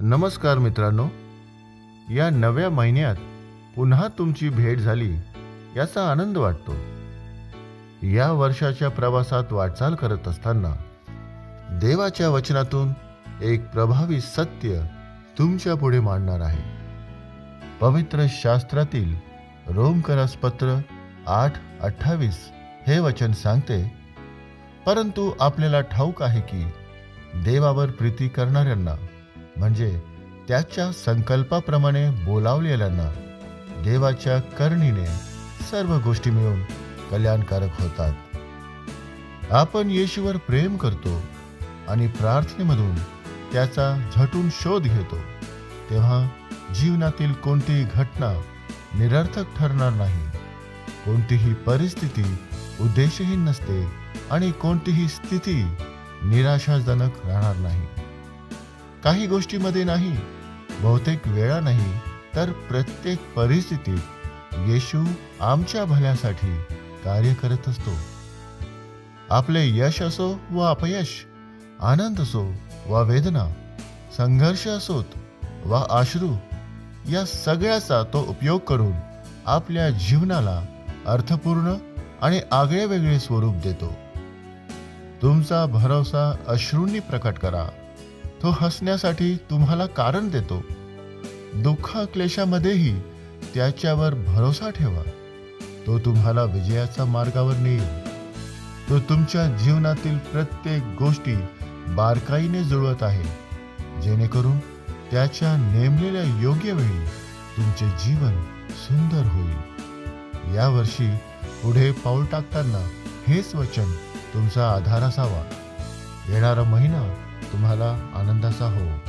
नमस्कार मित्रांनो, या नव्या महिन्यात पुन्हा तुमची भेट झाली याचा आनंद वाटतो. या वर्षाच्या प्रवासात वाटचाल करत असताना देवाच्या वचनातून एक प्रभावी सत्य तुमच्या पुढे मांडणार आहे. पवित्र शास्त्रातील रोमकरास पत्र 8:28 हे वचन सांगते, परंतु आपल्याला ठाऊक आहे की देवावर प्रीती करणाऱ्यांना म्हणजे त्याच्या संकल्पाप्रमाणे बोलावलेल्यांना देवाच्या करुणेने सर्व गोष्टी मिळून कल्याणकारक होतात. आपण येशूवर प्रेम करतो आणि प्रार्थनेमधून त्याचा झटून शोध घेतो, तेव्हा जीवनातील कोणतीही घटना निरर्थक ठरणार नाही. कोणतीही परिस्थिती उद्देशहीन नसते आणि कोणतीही स्थिती निराशाजनक राहणार नाही. काही गोष्टीमध्ये नाही, बहुतेक वेळा नाही, तर प्रत्येक परिस्थितीत येशू आमच्या भल्यासाठी कार्य करत असतो. आपले यश असो व अपयश, आनंद असो वा वेदना, संघर्ष असोत वा अश्रू, या सगळ्याचा तो उपयोग करून आपल्या जीवनाला अर्थपूर्ण आणि आगळेवेगळे स्वरूप देतो. तुमचा भरोसा अश्रूंनी प्रकट करा. तो हसण्यासाठी तुम्हाला कारण देतो. दुःख क्लेशामध्येही त्याच्यावर भरोसा ठेवा. तो तुम्हाला विजयाच्या मार्गावर नेईल. तो तुमच्या जीवनातील प्रत्येक गोष्टी बारकाईने जुळवत आहे, जेणेकरून त्याच्या नेमलेल्या योग्य वेळी तुमचे जीवन सुंदर होईल. या वर्षी पुढे पाऊल टाकताना हेच वचन तुमचा आधार असावा. येणारा महिना तुम्हाला आनंदाचा हो.